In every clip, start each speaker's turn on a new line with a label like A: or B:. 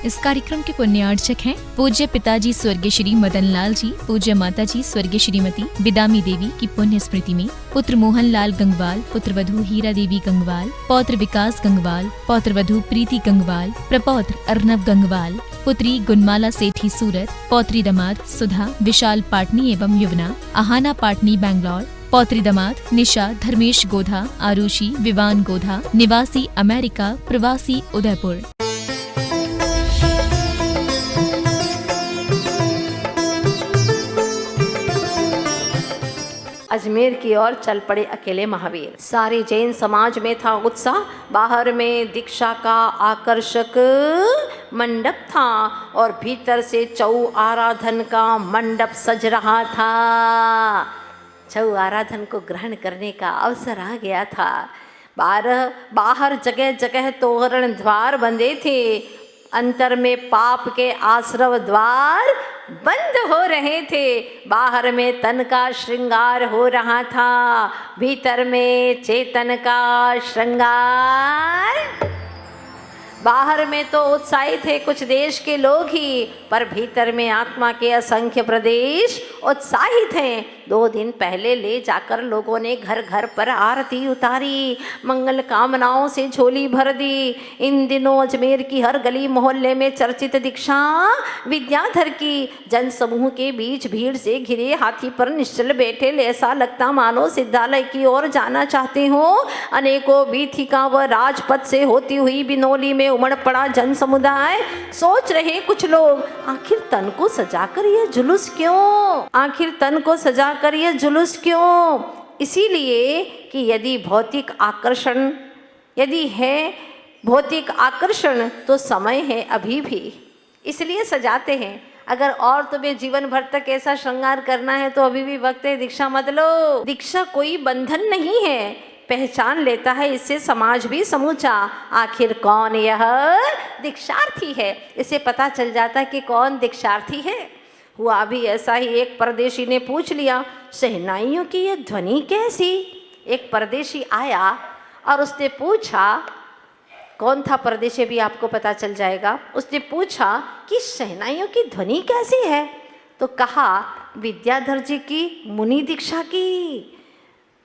A: इस कार्यक्रम के पुण्यार्चक हैं पूज्य पिताजी स्वर्गीय श्री मदन लाल जी, पूज्य माता जी स्वर्गीय श्रीमती बिदामी देवी की पुण्य स्मृति में पुत्र मोहन लाल गंगवाल, पुत्र वधू हीरा देवी गंगवाल, पौत्र विकास गंगवाल, पौत्र वधू प्रीति गंगवाल, प्रपौत्र अर्नव गंगवाल, पुत्री गुणमाला सेठी सूरत, पौत्री दामाद सुधा विशाल पाटनी एवं युवना आहाना पाटनी बैंगलोर, पौत्री दामाद निशा धर्मेश गोधा आरुषि विवान गोधा निवासी अमेरिका प्रवासी उदयपुर।
B: अजमेर की ओर चल पड़े अकेले महावीर। सारे जैन समाज में था उत्साह। बाहर में दीक्षा का आकर्षक मंडप था और भीतर से चौ आराधन का मंडप सज रहा था। चौ आराधन को ग्रहण करने का अवसर आ गया था। बाहर जगह जगह तोरण द्वार बंधे थे। अंतर में पाप के आश्रव द्वार बंद हो रहे थे। बाहर में तन का श्रृंगार हो रहा था, भीतर में चेतन का श्रृंगार। बाहर में तो उत्साहित थे कुछ देश के लोग ही, पर भीतर में आत्मा के असंख्य प्रदेश उत्साहित हैं। 2 दिन पहले ले जाकर लोगों ने घर घर पर आरती उतारी, मंगल कामनाओं से झोली भर दी। इन दिनों अजमेर की हर गली मोहल्ले में चर्चित दीक्षा विद्याधर की जन समूह के बीच भीड़ से घिरे हाथी पर निश्चल बैठे ऐसा लगता मानो सिद्धालय की ओर जाना चाहते हो। अनेकों वीथिका व राजपथ से होती हुई बिनौली में उमड़ पड़ा जन समुदाय। सोच रहे कुछ लोग, आखिर तन को सजाकर यह जुलूस क्यों? आखिर तन को सजाकर यह जुलूस क्यों? इसीलिए कि यदि भौतिक आकर्षण तो समय है अभी भी, इसलिए सजाते हैं। अगर और तुम्हें जीवन भर तक ऐसा श्रृंगार करना है तो अभी भी वक्त है, दीक्षा मत लो। दीक्षा कोई बंधन नहीं है, पहचान लेता है इससे समाज भी समूचा। आखिर कौन यह दीक्षार्थी है, इसे पता चल जाता है कि कौन दीक्षार्थी है। हुआ भी ऐसा ही, एक परदेशी ने पूछ लिया, शहनाइयों की ये ध्वनि कैसी? एक परदेशी आया और उसने पूछा, कौन था परदेशी भी आपको पता चल जाएगा। उसने पूछा कि शहनाइयों की ध्वनि कैसी है? तो कहा, विद्याधर जी की मुनि दीक्षा की।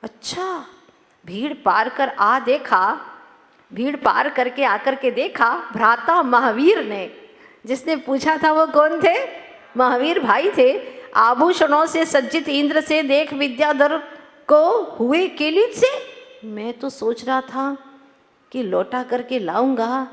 B: अच्छा, भीड़ पार करके आकर के देखा भ्राता महावीर ने। जिसने पूछा था वो कौन थे? महावीर भाई थे। आभूषणों से सज्जित इंद्र से देख विद्याधर को हुए केलित से। मैं तो सोच रहा था कि लौटा करके लाऊंगा,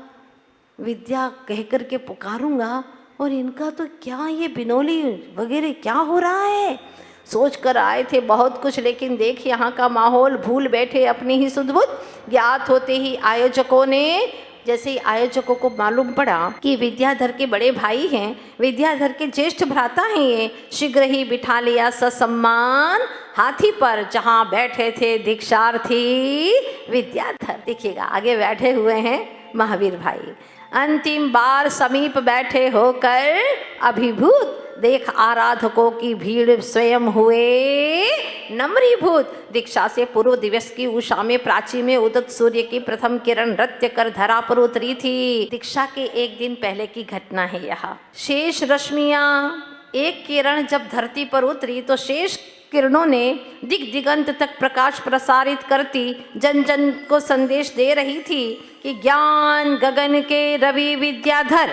B: विद्या कह करके पुकारूंगा, और इनका तो क्या ये बिनौली वगैरह क्या हो रहा है। सोच कर आए थे बहुत कुछ, लेकिन देख यहाँ का माहौल, भूल बैठे अपनी ही सुध-बुध। ज्ञात होते ही आयोजकों ने, जैसे ही आयोजकों को मालूम पड़ा कि विद्याधर के बड़े भाई हैं, विद्याधर के ज्येष्ठ भ्राता हैं ये, शीघ्र ही बिठा लिया ससम्मान हाथी पर, जहाँ बैठे थे दीक्षार्थी विद्याधर। देखिएगा आगे बैठे हुए हैं महावीर भाई। अंतिम बार समीप बैठे होकर अभिभूत देख आराधकों की भीड़ स्वयं हुए नम्रीभूत। दीक्षा से पूर्व दिवस की उषा में प्राची में उदित सूर्य की प्रथम किरण नृत्य कर धरा पर उतरी थी। दीक्षा के एक दिन पहले की घटना है यह। शेष रश्मियां, एक किरण जब धरती पर उतरी तो शेष किरणों ने दिगंत तक प्रकाश प्रसारित करती जन जन को संदेश दे रही थी कि ज्ञान गगन के रवि विद्याधर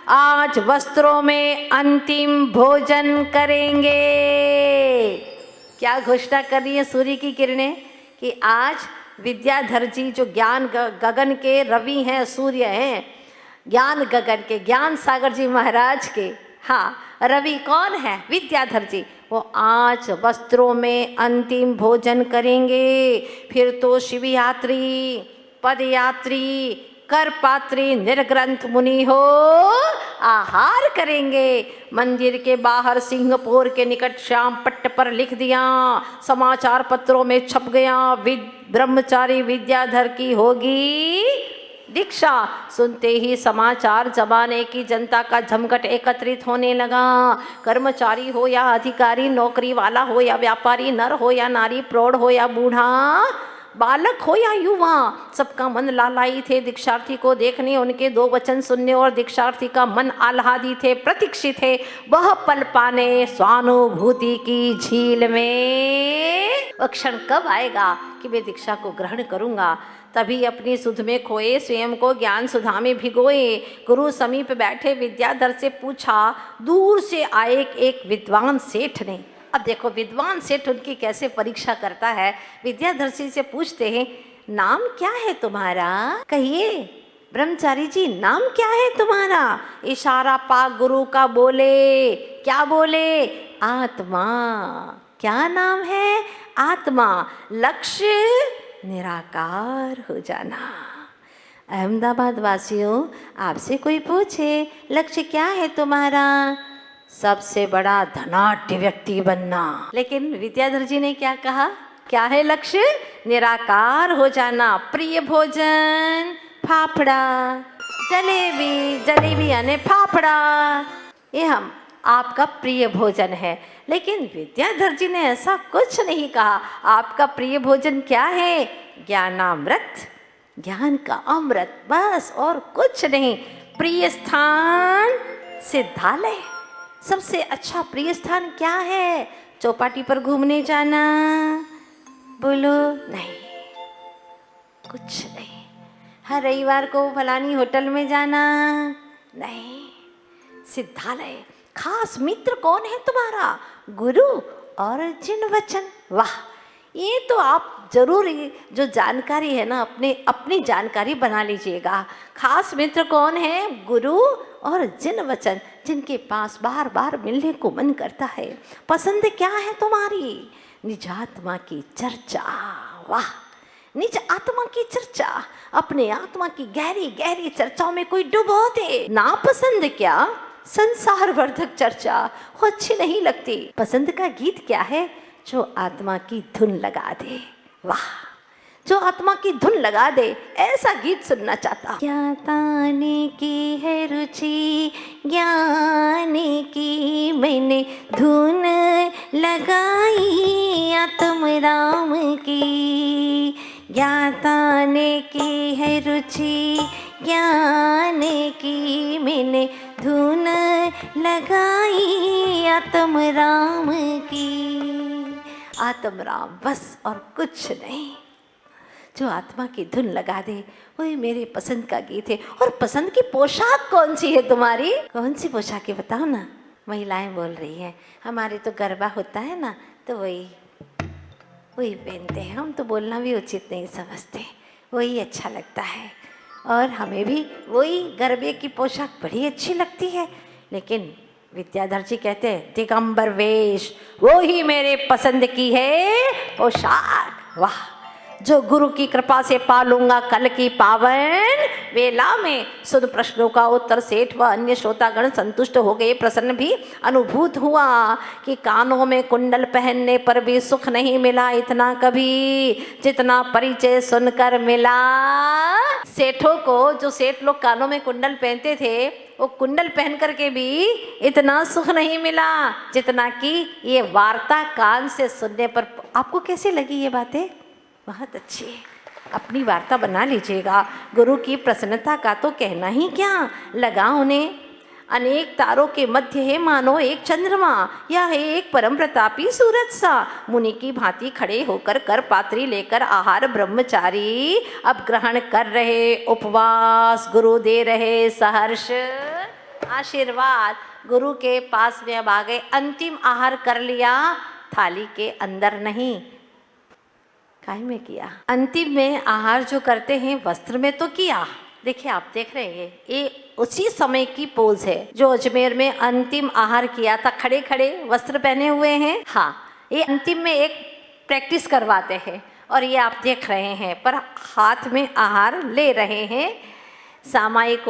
B: आज वस्त्रों में अंतिम भोजन करेंगे। क्या घोषणा कर रही है सूर्य की किरणें कि आज विद्याधर जी जो ज्ञान गगन के रवि हैं, सूर्य हैं, ज्ञान गगन के, ज्ञान सागर जी महाराज के, हाँ, रवि कौन है? विद्याधर जी। वो आज वस्त्रों में अंतिम भोजन करेंगे। फिर तो शिव यात्री, पदयात्री, कर पात्री, निर्ग्रंथ मुनि हो आहार करेंगे। मंदिर के बाहर सिंहपुर के निकट श्याम पट्ट पर लिख दिया, समाचार पत्रों में छप गया, ब्रह्मचारी विद्याधर की होगी दीक्षा। सुनते ही समाचार जमाने की जनता का जमघट एकत्रित होने लगा। कर्मचारी हो या अधिकारी, नौकरी वाला हो या व्यापारी, नर हो या नारी, प्रौढ़ हो या बूढ़ा, बालक हो या युवा, सबका मन लालाई थे दीक्षार्थी को देखने, उनके दो वचन सुनने और दीक्षार्थी का मन आह्लादी थे, प्रतीक्षित थे वह पल पाने स्वानुभूति की झील में। वह क्षण कब आएगा कि मैं दीक्षा को ग्रहण करूंगा। तभी अपनी सुध में खोए, स्वयं को ज्ञान सुधा में भिगोए। गुरु समीप बैठे विद्याधर से पूछा, दूर से आए एक विद्वान सेठ ने। अब देखो विद्वान सेठ उनकी कैसे परीक्षा करता है। विद्याधर से पूछते हैं, नाम क्या है तुम्हारा? कहिए ब्रह्मचारी जी, नाम क्या है तुम्हारा? इशारा पा गुरु का बोले, क्या बोले? आत्मा। क्या नाम है? आत्मा। लक्ष्य निराकार हो जाना। अहमदाबाद वासियों, आपसे कोई पूछे लक्ष्य क्या है तुम्हारा? सबसे बड़ा धनाढ्य व्यक्ति बनना। लेकिन विद्याधर जी ने क्या कहा? क्या है लक्ष्य? निराकार हो जाना। प्रिय भोजन फाफड़ा, जलेबी, जलेबी यानी फाफड़ा, ये हम आपका प्रिय भोजन है। लेकिन विद्याधर जी ने ऐसा कुछ नहीं कहा। आपका प्रिय भोजन क्या है? ज्ञानामृत, ज्ञान का अमृत, बस और कुछ नहीं। प्रिय स्थान सिद्धालय। सबसे अच्छा प्रिय स्थान क्या है? चौपाटी पर घूमने जाना? बोलो नहीं, कुछ नहीं। हर रविवार को फलानी होटल में जाना? नहीं। सिद्धालय। खास मित्र कौन है तुम्हारा? गुरु और जिन वचन। वाह, ये तो आप जरूर जो जानकारी है ना अपनी जानकारी बना लीजिएगा। खास मित्र कौन है? गुरु और जिन वचन, जिनके पास बार बार मिलने को मन करता है। पसंद क्या है तुम्हारी? निज आत्मा की चर्चा। वाह, निज आत्मा की चर्चा। अपने आत्मा की गहरी गहरी चर्चाओं में कोई डुबो दे। ना पसंद क्या? संसार वर्धक चर्चा, वो अच्छी नहीं लगती। पसंद का गीत क्या है? जो आत्मा की धुन लगा दे। वाह, जो आत्मा की धुन लगा दे, ऐसा गीत सुनना चाहता। ज्ञाताने की है रुचि, ज्ञाने की मैंने धुन लगाई आत्म राम की। ज्ञाताने की है रुचि, ज्ञान की मैंने धुन लगाई आत्म राम की। आत्म राम, बस और कुछ नहीं। जो आत्मा की धुन लगा दे वही मेरे पसंद का गीत है। और पसंद की पोशाक कौन सी है तुम्हारी? कौन सी पोशाक है बताओ ना। महिलाएं बोल रही हैं, हमारे तो गरबा होता है ना, तो वही पहनते हैं। हम तो बोलना भी उचित नहीं समझते, वही अच्छा लगता है। और हमें भी वही गरबे की पोशाक बड़ी अच्छी लगती है। लेकिन विद्याधर जी कहते हैं दिगंबर वेश, वो ही मेरे पसंद की है पोशाक। वाह, जो गुरु की कृपा से पालूंगा कल की पावन वेला में। सुन प्रश्नों का उत्तर सेठ व अन्य श्रोतागण संतुष्ट हो गए। प्रसन्न भी अनुभूत हुआ कि कानों में कुंडल पहनने पर भी सुख नहीं मिला इतना कभी जितना परिचय सुनकर मिला। सेठों को, जो सेठ लोग कानों में कुंडल पहनते थे, वो कुंडल पहन करके भी इतना सुख नहीं मिला जितना कि ये वार्ता कान से सुनने पर। आपको कैसी लगी ये बातें? बहुत अच्छी है, अपनी वार्ता बना लीजिएगा। गुरु की प्रसन्नता का तो कहना ही क्या। लगा उन्हें अनेक तारों के मध्य है मानो एक चंद्रमा, या है एक परम प्रतापी सूरज सा। मुनि की भांति खड़े होकर कर पात्री लेकर आहार ब्रह्मचारी अब ग्रहण कर रहे। उपवास गुरु दे रहे सहर्ष आशीर्वाद। गुरु के पास में अब आ गए। अंतिम आहार कर लिया, थाली के अंदर नहीं, काय में किया। अंतिम में आहार जो करते हैं वस्त्र में तो किया। देखिए, आप देख रहे हैं ये उसी समय की पोज है जो अजमेर में अंतिम आहार किया था। खड़े खड़े वस्त्र पहने हुए हैं। हाँ, ये अंतिम में एक प्रैक्टिस करवाते हैं और ये आप देख रहे हैं, पर हाथ में आहार ले रहे हैं। सामायिक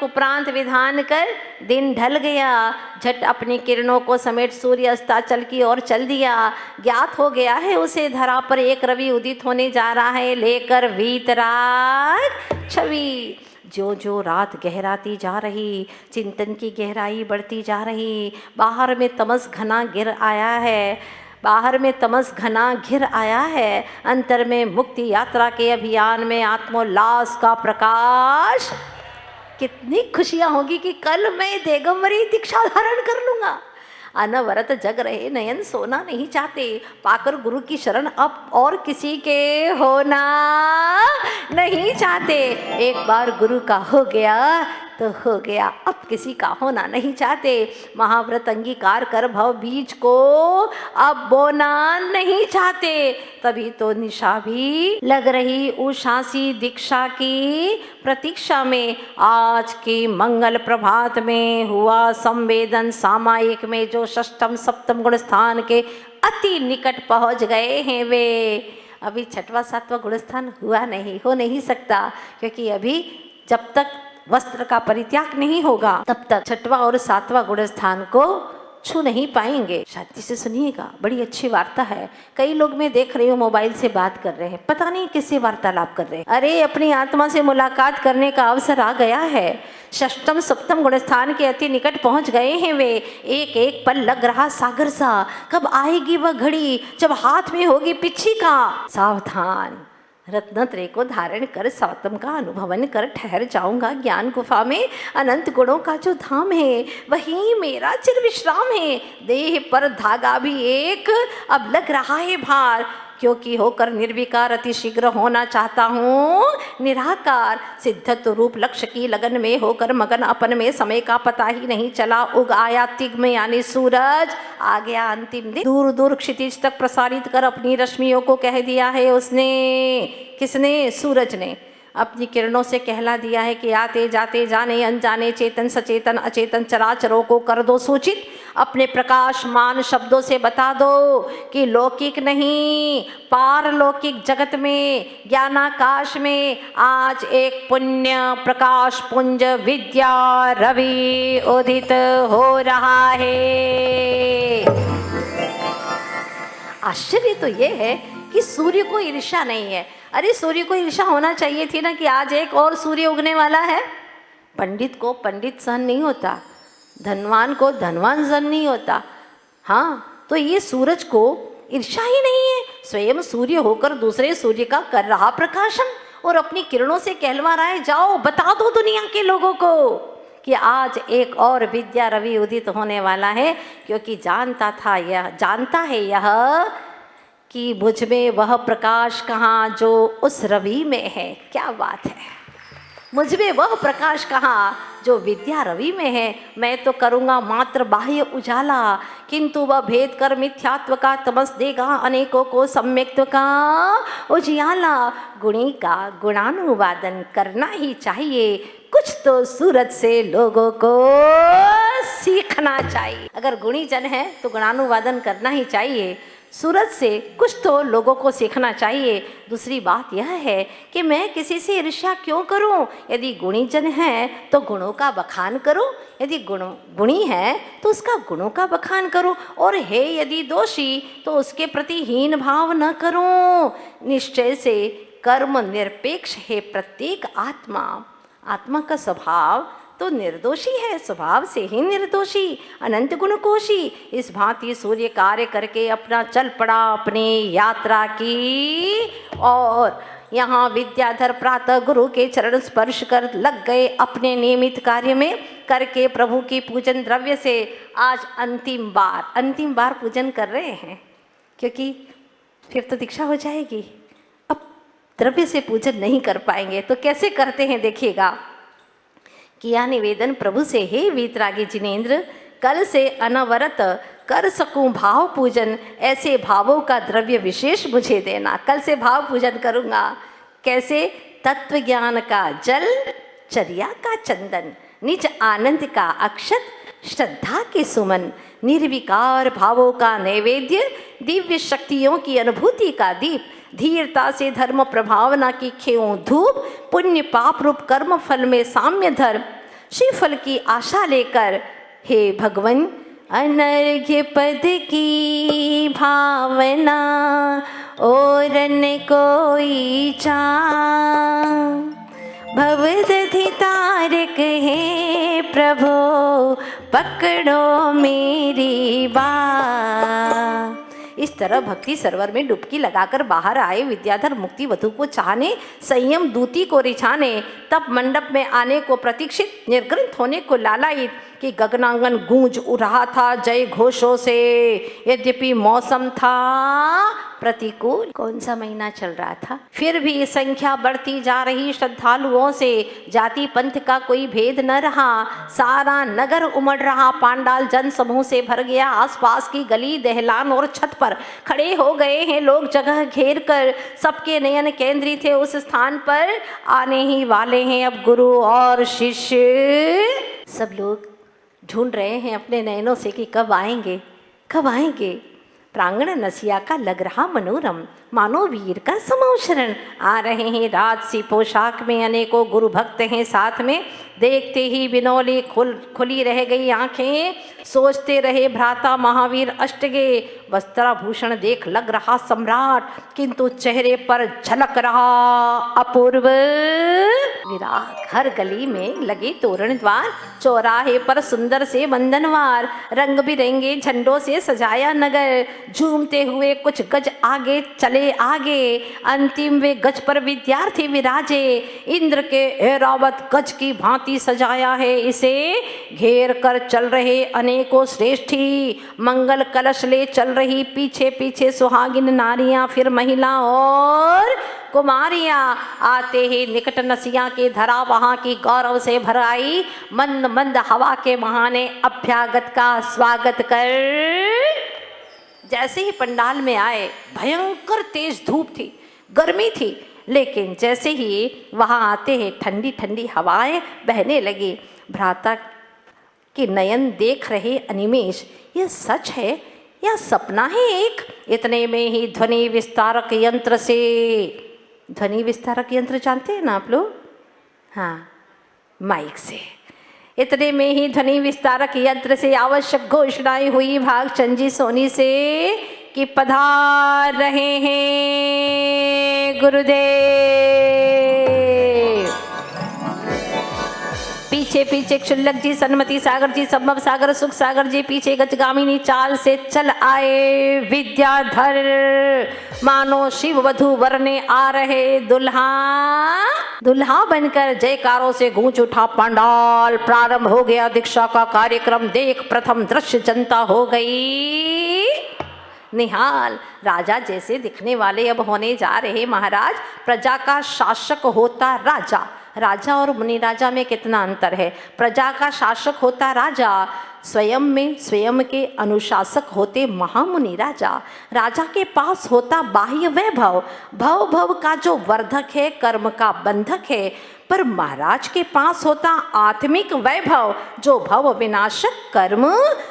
B: उपरांत विधान कर दिन ढल गया। झट अपनी किरणों को समेट सूर्य अस्ताचल की ओर चल दिया। ज्ञात हो गया है उसे धरा पर एक रवि उदित होने जा रहा है, लेकर वीतराग छवि। जो जो रात गहराती जा रही, चिंतन की गहराई बढ़ती जा रही। बाहर में तमस घना गिर आया है। बाहर में तमस घना घिर आया है, अंतर में मुक्ति यात्रा के अभियान में आत्मोल्लास का प्रकाश। कितनी खुशियाँ होगी कि कल मैं दिगंबरी दीक्षा धारण कर लूँगा। अनवरत जग रहे नयन सोना नहीं चाहते, पाकर गुरु की शरण अब और किसी के होना नहीं चाहते। एक बार गुरु का हो गया तो हो गया, अब किसी का होना नहीं चाहते। महाव्रत अंगीकार कर भव बीज को अब बोना नहीं चाहते। तभी तो निशा भी लग रही उषासी दीक्षा की प्रतीक्षा में। आज की मंगल प्रभात में हुआ संवेदन सामायिक में जो षष्ठम सप्तम गुण स्थान के अति निकट पहुंच गए हैं वे। अभी छठवां सातवां गुण स्थान हुआ नहीं, हो नहीं सकता, क्योंकि अभी जब तक वस्त्र का परित्याग नहीं होगा तब तक छठवां और सातवां गुण स्थान को छू नहीं पाएंगे। शांति से सुनिएगा, बड़ी अच्छी वार्ता है। कई लोग मैं देख रही हूँ मोबाइल से बात कर रहे हैं, पता नहीं किससे वार्तालाप कर रहे हैं। अरे अपनी आत्मा से मुलाकात करने का अवसर आ गया है। षष्टम सप्तम गुण स्थान के अति निकट पहुंच गए हैं वे। एक एक पल लग रहा सागर सा, कब आएगी वह घड़ी जब हाथ में होगी पिच्छी का। सावधान, रत्नत्रय को धारण कर सौतम का अनुभवन कर ठहर जाऊंगा ज्ञान गुफा में। अनंत गुणों का जो धाम है वही मेरा चिर विश्राम है। देह पर धागा भी एक अब लग रहा है भार, क्योंकि होकर निर्विकार अति शीघ्र होना चाहता हूँ निराकार। सिद्धत्व रूप लक्ष्य की लगन में होकर मगन अपन में समय का पता ही नहीं चला। उग आया तिग्म यानी सूरज, आ गया अंतिम दिन। दूर दूर क्षितिज तक प्रसारित कर अपनी रश्मियों को कह दिया है उसने। किसने? सूरज ने अपनी किरणों से कहला दिया है कि आते जाते जाने अनजाने चेतन सचेतन अचेतन चराचरों को कर दो सूचित। अपने प्रकाशमान शब्दों से बता दो कि लौकिक नहीं पारलौकिक जगत में ज्ञानाकाश में आज एक पुण्य प्रकाश पुंज विद्या रवि उदित हो रहा है। आश्चर्य तो ये है कि सूर्य को ईर्ष्या नहीं है। अरे सूर्य को ईर्ष्या होना चाहिए थी ना कि आज एक और सूर्य उगने वाला है। पंडित को पंडित सहन नहीं होता, धनवान को धनवान सहन नहीं होता। हाँ, तो ये सूरज को ईर्ष्या ही नहीं है। स्वयं सूर्य होकर दूसरे सूर्य का कर रहा प्रकाशन और अपनी किरणों से कहलवा रहा है, जाओ बता दो दुनिया के लोगों को कि आज एक और विद्या रवि उदित होने वाला है। क्योंकि जानता है यह कि मुझ में वह प्रकाश कहाँ जो उस रवि में है। क्या बात है, मुझ में वह प्रकाश कहाँ जो विद्या रवि में है। मैं तो करूँगा मात्र बाह्य उजाला, किंतु वह भेद कर मिथ्यात्व का तमस देगा अनेकों को सम्यक्त्व का उजियाला। गुणी का गुणानुवादन करना ही चाहिए, कुछ तो सूरज से लोगों को सीखना चाहिए। अगर गुणी जन है तो गुणानुवादन करना ही चाहिए, सूरज से कुछ तो लोगों को सीखना चाहिए। दूसरी बात यह है कि मैं किसी से ईर्ष्या क्यों करूं? यदि गुणी जन है तो गुणों का बखान करो, यदि गुणी है तो उसका गुणों का बखान करो, और है यदि दोषी तो उसके प्रति हीन भाव न करो। निश्चय से कर्म निरपेक्ष है प्रत्येक आत्मा। आत्मा का स्वभाव तो निर्दोषी है, स्वभाव से ही निर्दोषी, अनंत गुणकोशी। इस भांति सूर्य कार्य करके अपना चल पड़ा अपनी यात्रा की। और यहाँ विद्याधर प्रातः गुरु के चरण स्पर्श कर लग गए अपने नियमित कार्य में। करके प्रभु की पूजन द्रव्य से आज अंतिम बार पूजन कर रहे हैं, क्योंकि फिर तो दीक्षा हो जाएगी। अब द्रव्य से पूजन नहीं कर पाएंगे तो कैसे करते हैं देखिएगा। किया निवेदन प्रभु से, हे वीतरागी जिनेंद्र, कल से अनवरत कर सकूं भाव पूजन, ऐसे भावों का द्रव्य विशेष मुझे देना। कल से भाव पूजन करूँगा। कैसे? तत्व ज्ञान का जल, चर्या का चंदन, निज आनंद का अक्षत, श्रद्धा के सुमन, निर्विकार भावों का नैवेद्य, दिव्य शक्तियों की अनुभूति का दीप, धीरता से धर्म प्रभावना की खेऊं धूप, पुण्य पाप रूप कर्म फल में साम्य धर्म, श्रीफल की आशा लेकर हे भगवन अनर्घ्य पद की भावना और न कोई चाह। भवदधि तारक है प्रभो, पकड़ो मेरी बात। इस तरह भक्ति सरोवर में डुबकी लगाकर बाहर आए विद्याधर मुक्ति वधु को चाहने, संयम दूती को रिझाने, तप मंडप में आने को प्रतीक्षित, निर्ग्रंथ होने को लालायित कि गगनांगन गूंज रहा था जय घोषों से। यद्यपि मौसम था प्रतिकूल, कौन सा महीना चल रहा था, फिर भी संख्या बढ़ती जा रही श्रद्धालुओं से जाति पंथ का कोई भेद न रहा। सारा नगर उमड़ रहा, पांडाल जन समूह से भर गया। आसपास की गली, दहलान और छत पर खड़े हो गए हैं लोग जगह घेर कर। सबके नयन केंद्रित थे उस स्थान पर, आने ही वाले हैं अब गुरु और शिष्य। सब लोग ढूंढ रहे हैं अपने नयनों से कि कब आएंगे, कब आएंगे। प्रांगण नसिया का लग रहा मनोरम, मानो वीर का समावशरण। आ रहे हैं राजसी पोशाक में, अनेकों गुरु भक्त हैं साथ में। देखते ही बिनौली खुली रह गई आंखें, सोचते रहे भ्राता महावीर अष्टगे। वस्त्राभूषण देख लग रहा सम्राट, किंतु चेहरे पर झलक रहा अपूर्व विराग। हर गली में लगे तोरण द्वार, चौराहे पर सुंदर से बंधनवार, रंग बिरंगे झंडों से सजाया नगर। झूमते हुए कुछ गज आगे चले आगे, अंतिम वे गज पर विद्यार्थी विराजे। इंद्र के ऐरावत गज की भांति सजाया है इसे, घेर कर चल रहे अनेकों श्रेष्ठी। मंगल कलश ले चल रही पीछे पीछे सुहागिन नारियां, फिर महिला और कुमारियां। आते ही निकट नसिया की धरा वहां की गौरव से भर आई। मंद मंद हवा के बहाने अभ्यागत का स्वागत कर जैसे ही पंडाल में आए, भयंकर तेज धूप थी, गर्मी थी, लेकिन जैसे ही वहां आते ही ठंडी ठंडी हवाएं बहने लगी। भ्राता के नयन देख रहे अनिमेष, यह सच है या सपना है एक। इतने में ही ध्वनि विस्तारक यंत्र से, ध्वनि विस्तारक यंत्र जानते हैं ना आप लोग, हाँ, माइक से। इतने में ही ध्वनि विस्तारक यंत्र से आवश्यक घोषणाएं हुई भागचंद जी सोनी से कि पधार रहे हैं गुरुदेव। पीछे पीछे क्षुल्लक जी, सन्मति सागर जी, संभव सागर, सुख सागर जी पीछे गजगामिनी चाल से चल आए। विद्याधर मानो शिव वधु वरने आ रहे दुल्हा, दुल्हा बनकर जयकारों से गूंज उठा पंडाल। प्रारंभ हो गया दीक्षा का कार्यक्रम, देख प्रथम दृश्य जनता हो गई निहाल। राजा जैसे दिखने वाले अब होने जा रहे महाराज। प्रजा का शासक होता राजा, राजा और मुनि राजा में कितना अंतर है। प्रजा का शासक होता राजा, स्वयं में स्वयं के अनुशासक होते महामुनि राजा। राजा के पास होता बाह्य वैभव, भव भव का जो वर्धक है, कर्म का बंधक है। पर महाराज के पास होता आत्मिक वैभव, जो भव विनाशक कर्म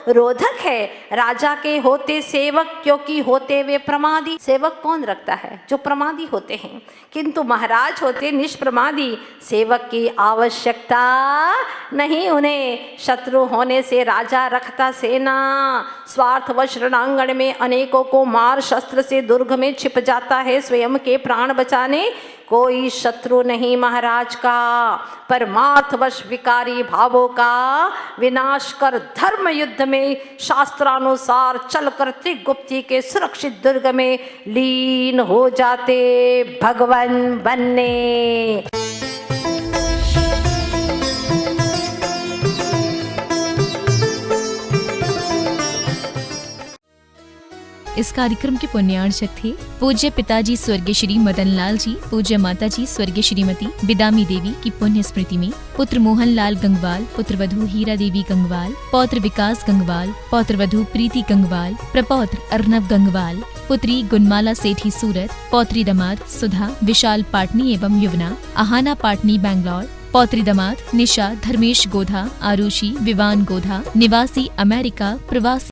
B: रोधक है। राजा के होते सेवक, क्योंकि होते वे प्रमादी। सेवक कौन रखता है? जो प्रमादी होते हैं। किंतु महाराज होते निष्प्रमादी, सेवक की आवश्यकता नहीं उन्हें। शत्रु होने से राजा रखता सेना, स्वार्थवश रणांगण में अनेकों को मार शस्त्र से दुर्ग में छिप जाता है स्वयं के प्राण बचाने। कोई शत्रु नहीं महाराज का, परमार्थवश विकारी भावों का विनाश कर धर्म युद्ध में शास्त्रानुसार चलकर त्रिगुप्ती के सुरक्षित दुर्ग में लीन हो जाते भगवान बनने।
A: इस कार्यक्रम के पुण्यार्चक थे पूज्य पिताजी स्वर्गीय श्री मदन लाल जी, पूज्य माताजी स्वर्गीय श्रीमती बिदामी देवी की पुण्य स्मृति में पुत्र मोहन लाल गंगवाल, पुत्र वधू हीरा देवी गंगवाल, पौत्र विकास गंगवाल, पौत्र वधू प्रीति गंगवाल, प्रपौत्र अर्नव गंगवाल, पुत्री गुणमाला सेठी सूरत, पौत्री दामाद सुधा विशाल पाटनी एवं युवना आहाना पाटनी बैंगलोर, पौत्री दामाद निशा धर्मेश गोधा, आरुषि विवान गोधा, निवासी अमेरिका, प्रवासी